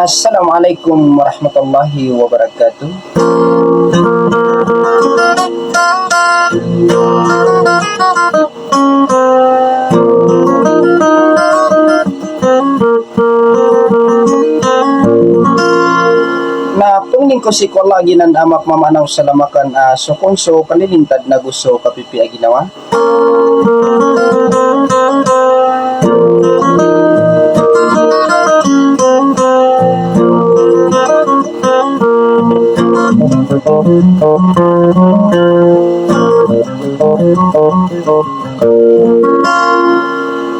Assalamualaikum warahmatullahi wabarakatuh. Na pungling ko si ko lagi nan amak mamanaw sa lamakan sukonso kalilintad na gusto kapipi aginawa.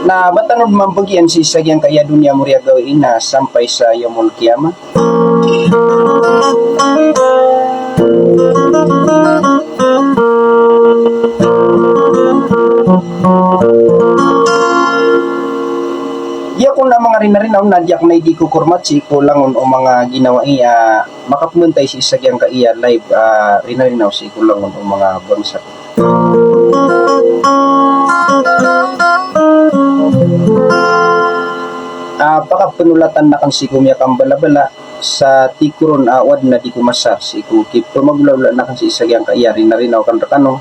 Na batanod mambagyan si sagyang kaya dunia muria gawin na sampai sa yamul kiyama. Diya ko na mga rinarinaw na diyak na hindi ko kurmat si ko langon o mga ginawa iya makapuntay si sagyang kaya live rinarinaw si ko langon o mga bangsa. Pakapanulatan na kan si kumya kang balabala sa tikuron awad na di kumasa si kukip pamagulawla na kan si isagyang kaiyari na rin ako kan rakano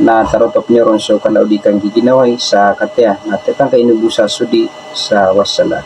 na tarotop niyo ron so kalaw di kang giginaway sa katea na tetang kainubusa sudi sa wasala.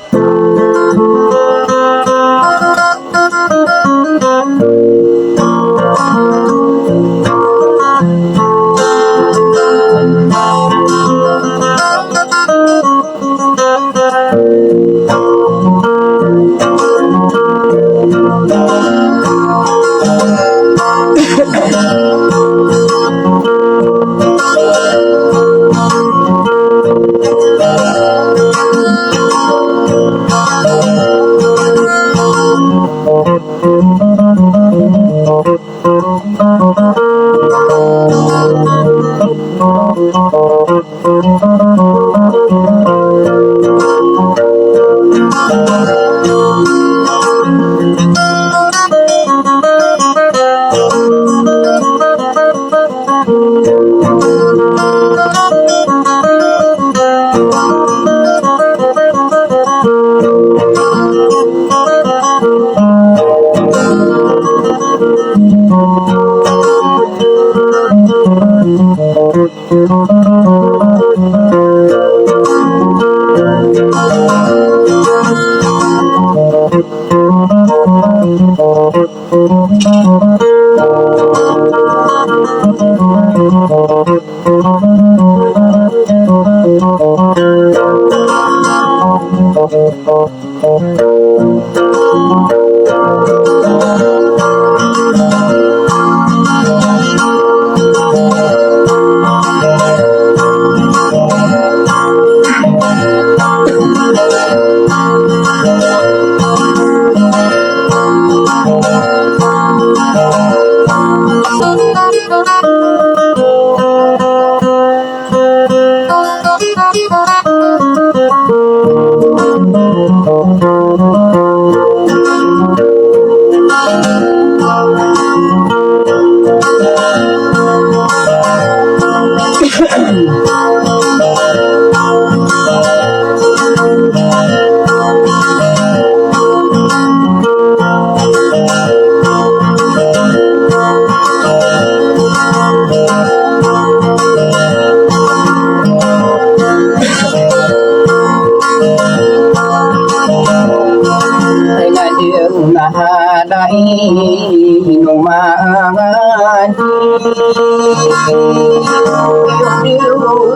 mangan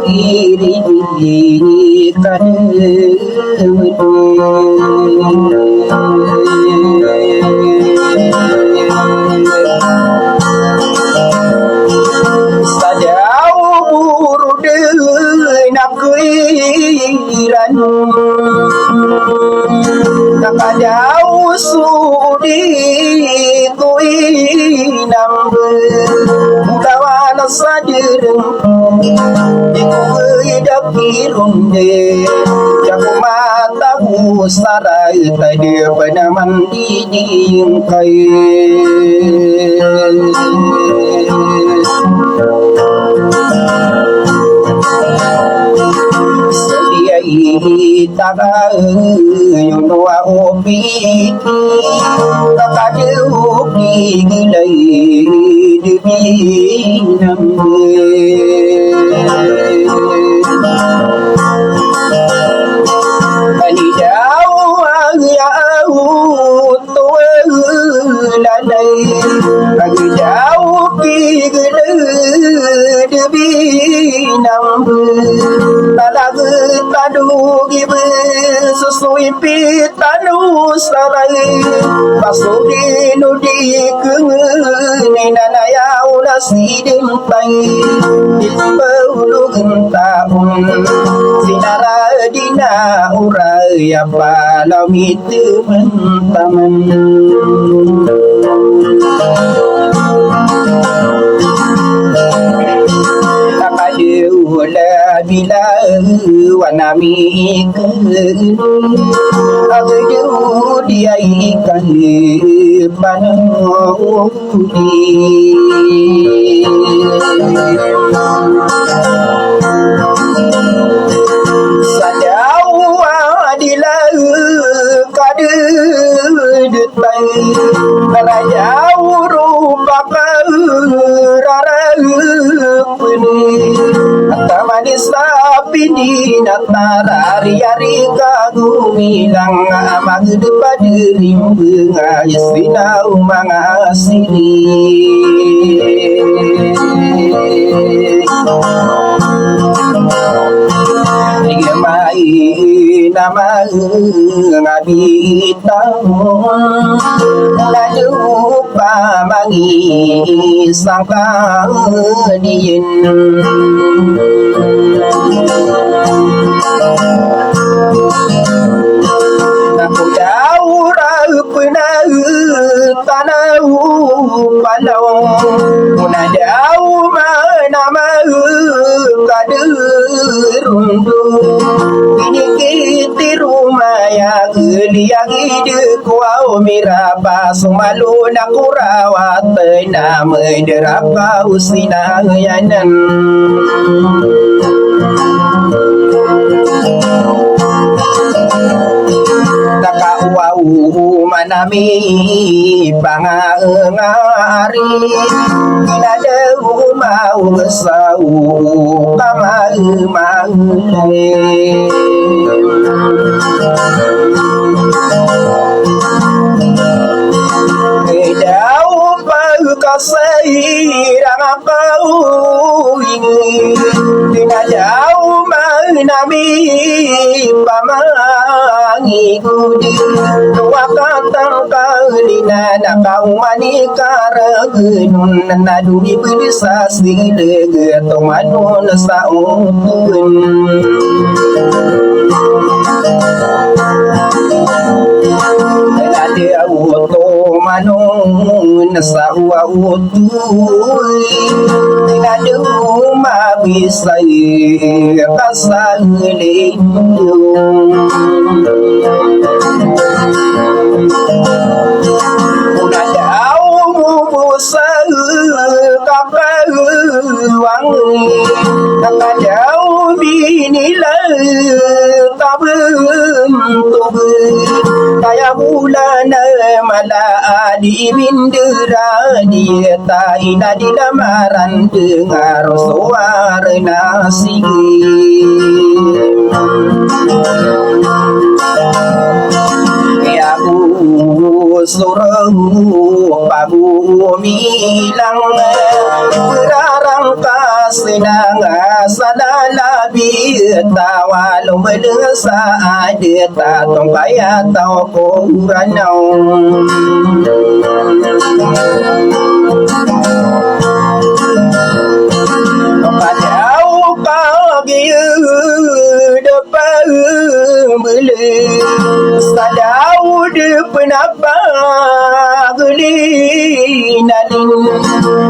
iri sadau buru deui nak keiran nakadau sudi kuinam kawan sadireng ikuidap kirunde jago mataku sarai tadi penaman diding kai taga yono opi takade opi gilai devi nambe ani dau agau to lalai agi dau pi gilai devi nambe talaga tadu gibe susui pitanu sarai pasudi nudi kengeni nanaya unasidin pai dimbulu gentaun sinara dina uraya palamitu mentaman la bila wanami agaju dia ikan panudi sadau adila kade detai rajau rupakan rara manis tapi di natara riari kagumilang amang depadirim bunga istina umangasini Igemai nama ngabitang lalu pamangi sangka dien aku jauh pernah tanah palau puna jauh mana kaderundu ini kita rumah ya geliang ide kuau miraba sumalu nak kurawat nama derapa usina yanan takawau manami pangangari kinada mau ngesau pamangmangale kedau pagkasirang kau ingin kinadau manami pamangi gudi tua katang kalina nakau manika ragunun naduni bisa silege tomanun sautun ada auto manun sawa utui ada uma bisa kasale una dau musa kapal wangi nakadau binilai tabun kaya bulan mala adi bindera dia taina di lamaran dengar suara nasi ya suruh pagu milang berarang kasenang salalabi tawalong belesa ada tatong kaya tau kuranau padau pagi depan beli sadau depan apa geli nalin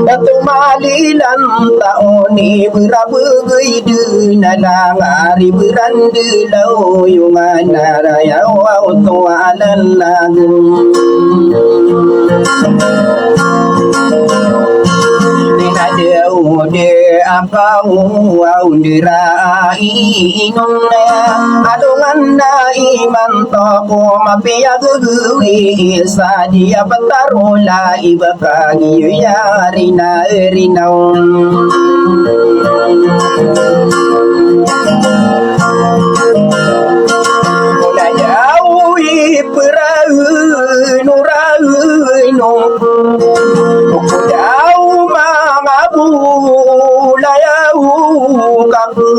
datu malilan taoni berapa gede nalang hari berande lau yungan raya wau tualan lagu de apa au dirai inung adongan na iman to ko mapia gugui sadia patarola ibakagi ya rina rinau mulai jauh perahu nurahu jauh mangabu layau kabu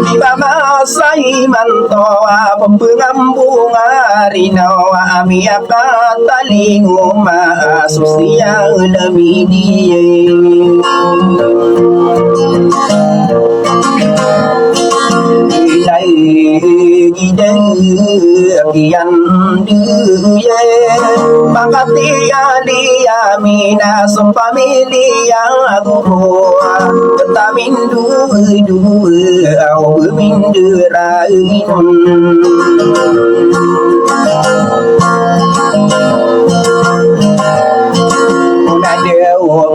tiba masai mantoa pembengambung arinawa amiaka talingu ma susia lebih dia kian dia makati alia mina sumpamilia guru ketamin dua au mindera inun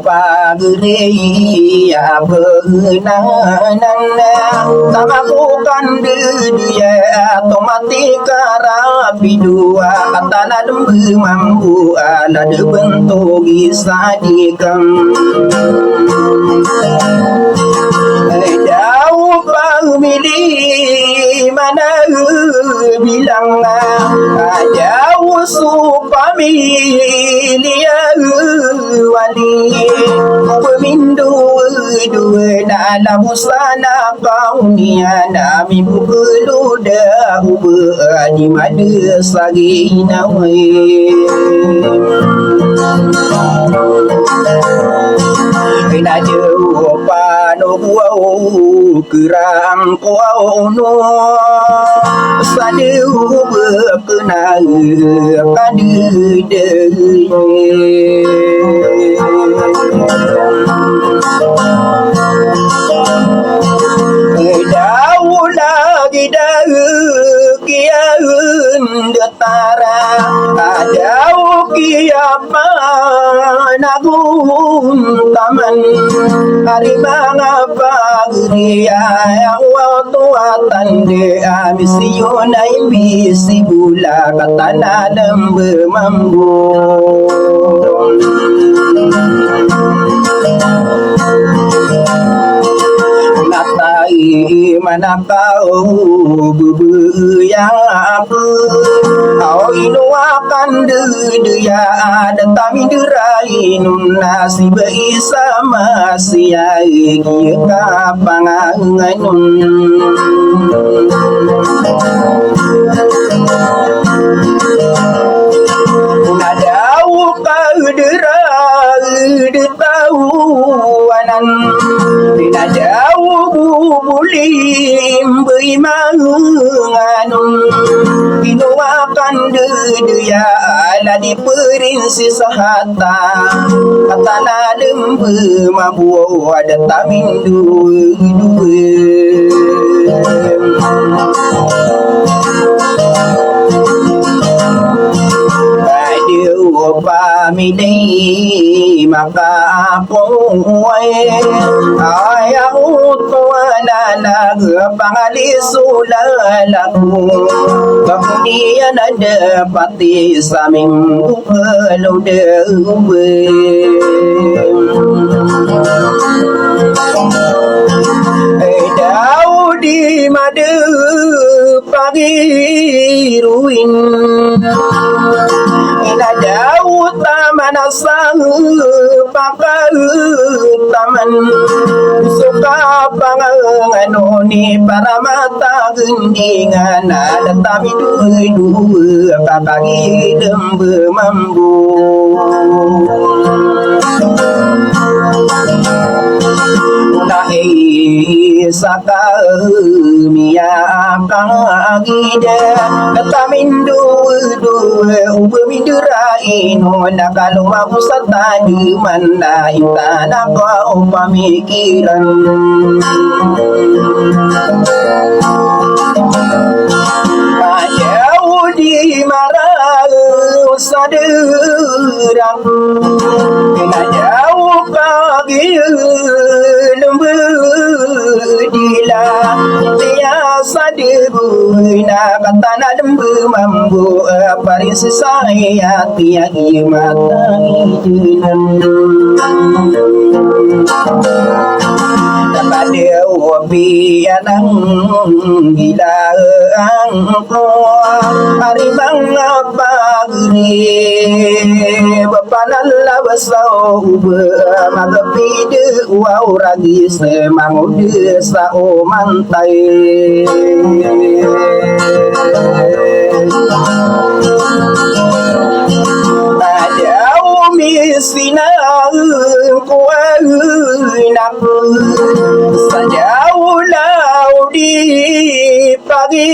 pagri ya benanan tamakukan dia otomatika rapi dua katana lembu mampu ala de bentuk gisadikam jauh pemilih mana bilang jauh supamilih wali pemindu dua dalam usana kaunia nami bulu dah di mana sagi nawai kena jauh pano buau kerang kuau no sadu berkenal kadu deh jauh lagi dah kian detara jauh kiapa nagun taman hari mangapa geria waktu tande amisiona imisi bula katana lembe mambu natai mana kau bubu yang apa kau inu akan dia ada tami derai nun nasi beisa masih ai kapangan nun nadau kau derai tahu anan tidak jauh bulim berimanganun kinuakan dia ala di perinsi sahata kata nadem bermabu ada tamin dua pamilih maka apoy ayaw tuwalalag pangalisulalako kakunian ada pati sa mimukalo dewe daw di madu pagiruin inada nasang pakai taman suka pangano ni para mata gendingan ada tapi dua kakak dembe mambu Nahi saka mia kagide katamin dua ubu mindura ino nakalu aku sata di mana intana kau pamikiran jauh di marah saderang kena jauh pagi dila biasa dibuna katana dembu mambu paris saya tiagi mata ijenan pada wabi anang gila angko hari bang apa gini bapanan la basau magapide wow ragi semang desa o mantai jauh misina kuanak sejauh laut di pagi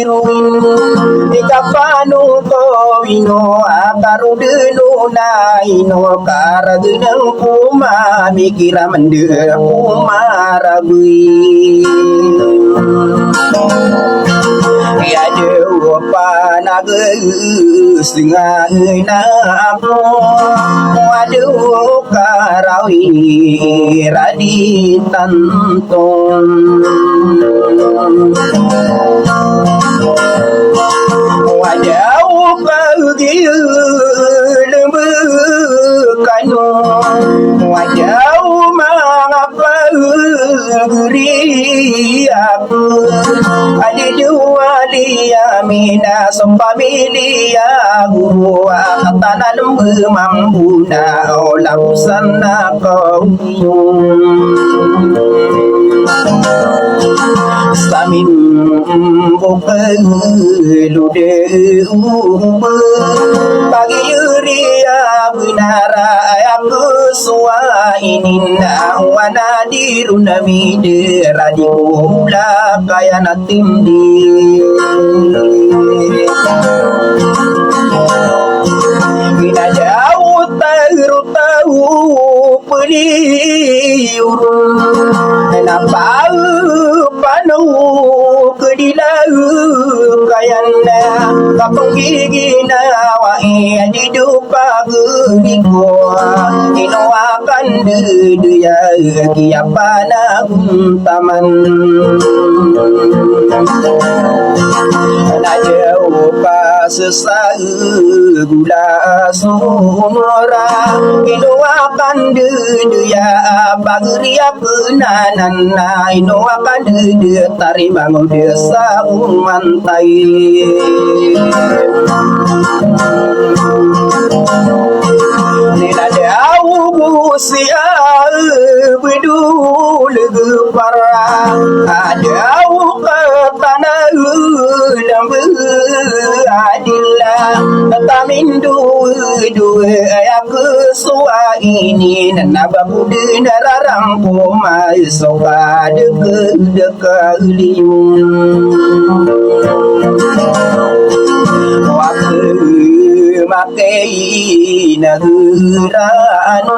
ruin ikapanu ko ino akaru denu na ino karagenang kuma mikira mende kuma rabui ya dewa panaga singa na po waduh karawi radi tanton wajau pagi lembu kanu wajau mengapa geri aku ada dua dia mina sompamilia guru katana lembu mampu na olah sana kau samin bukelude pagi yuria binara aku suwa inina wana dirunami de radikula kaya natimdi bina jauh tahu peliur kenapa panu kedilau kayana kapung gigi nawa di dupa gerigo ino akan dia kiapa nagum taman na jauh pasesai gula sumora ino akan dia bagria kenanan ino akan dia tari bangun desa umantai nila jauh sia bidul para jauh ke tanah lembu adillah tamin dua aku suwa ini nana babu nararang poma soka deka liung makai nageran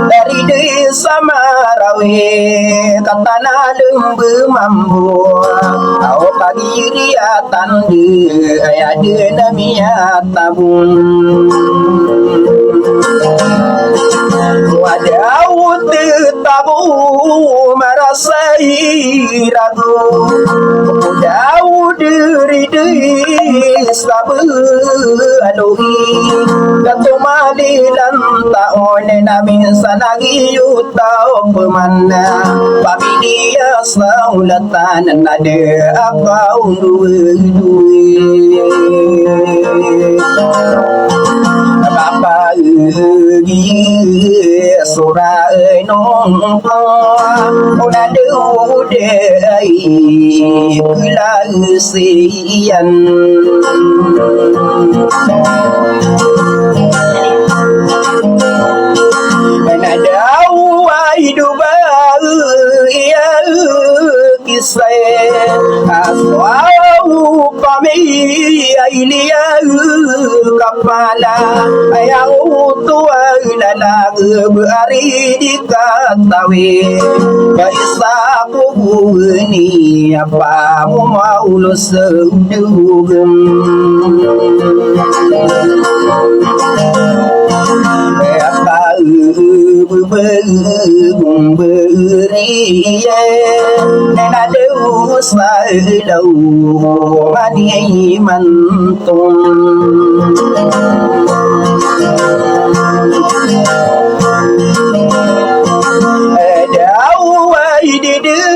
dari desa Marawe katana lembu mambu au pagi riatan de ayade namia tabun wadau tabu marasai ragu wadau diri sabu alohi gato malilan taon namin sanagi yutao pemana pamilia saulatan nade akau duwe Bapa sura nong po una du dei kula sian hidup ia kisah aswau pami ilia kapala ayang tua lala bari dikatawe kaisa ni apa mau lo sedugem beri nena deus lalu mani mantung dawai didu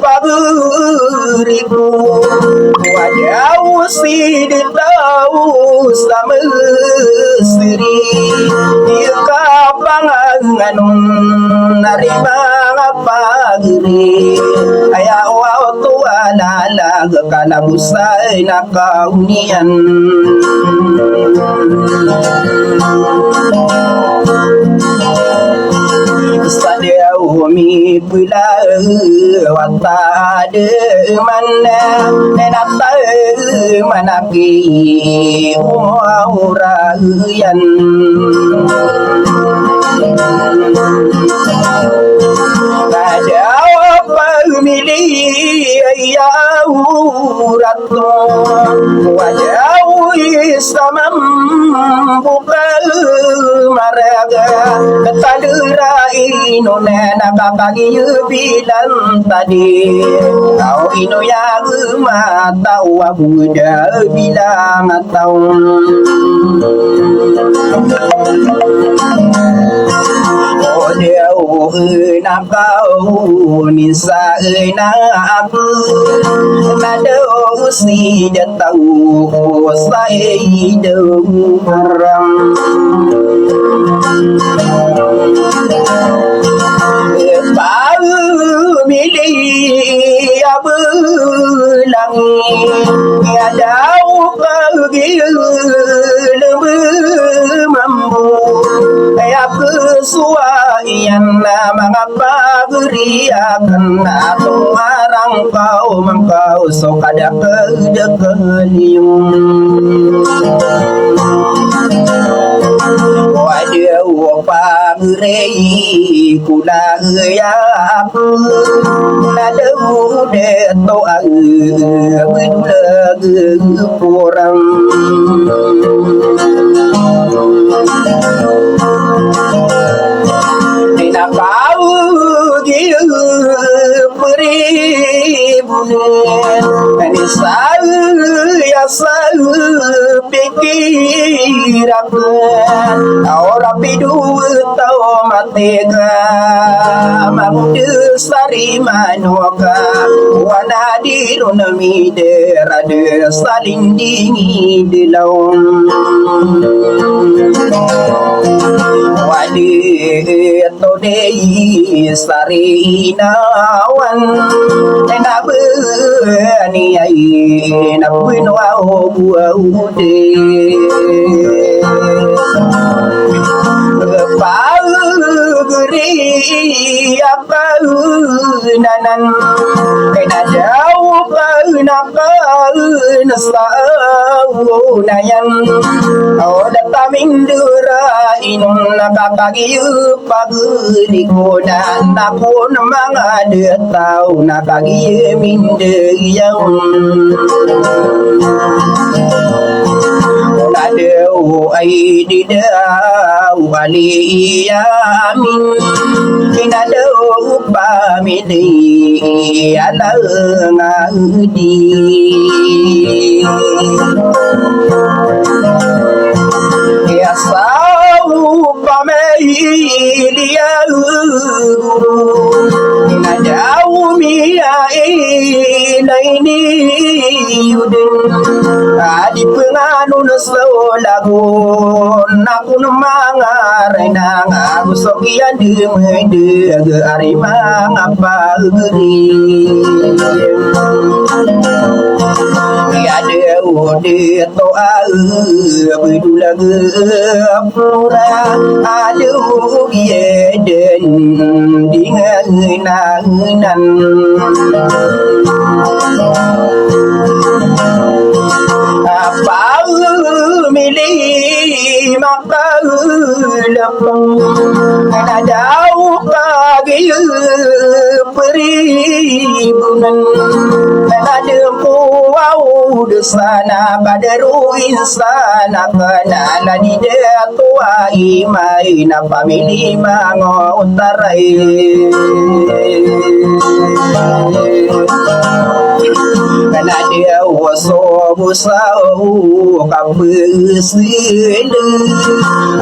paberiku wajau si ditau sama siri dia kapangan narima pagri aya wa tua lala kana busai na kaunian sadia umi pula wata de mana nenata manaki urayan pemilih yauratno wajau istamam bukal maraga ketadera ino nena kakagi bilang tadi kau ino ya mata wabuda bilang atau dia nak kau nisa nak nado si dia tahu saya orang milih abelang ada pergi lebih mampu ya kesuaian mengapa beriakan atau marang kau mengkau sok ada kedekalium wajah wapa berei kula ya nada ude to bidula kurang dina kau giu peribunan ani saya pikiran orang pidu tau matega mamdu sari manoka wana dirun mide rade salin dingi dilaun wali todei sari nawan enabe ani ai nabuin wa ude pagri apa nanan kena jauh nak nasau nayan oh datang dura inun nakakagi pagri kodan takun mangade tau nakagi minde yang Nadeu ai di dau wali yamin inadeu pamili ala ngadi ya sau pamili ya nadau mi ai ini yudin adi penganun solagun aku mangarai nang aku sokian demede arimang apa geri ada udah toa berdula gapura ada ugieden dengan nangan apa milih maka lepang ada jauh kagi peribunan ada puau desana pada ruinsana kenala di dia tua imai napa milih mango utarai karena dia waso busau kapesile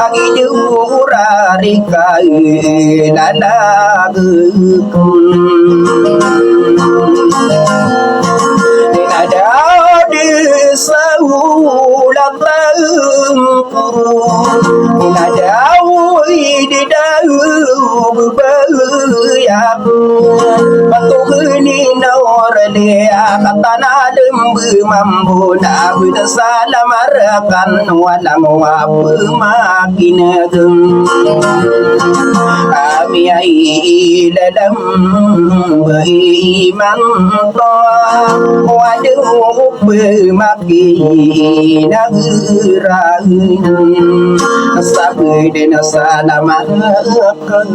agi jurari kai nanagekum ada di saulang tengkuru ada di dalam berbayang batu geni dia kata nadem mampu nak salam arakan walang apa makin gem kami ai dalam beriman toh waduh bermakin nagerain sabai dan salam arakan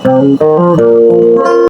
Thank you.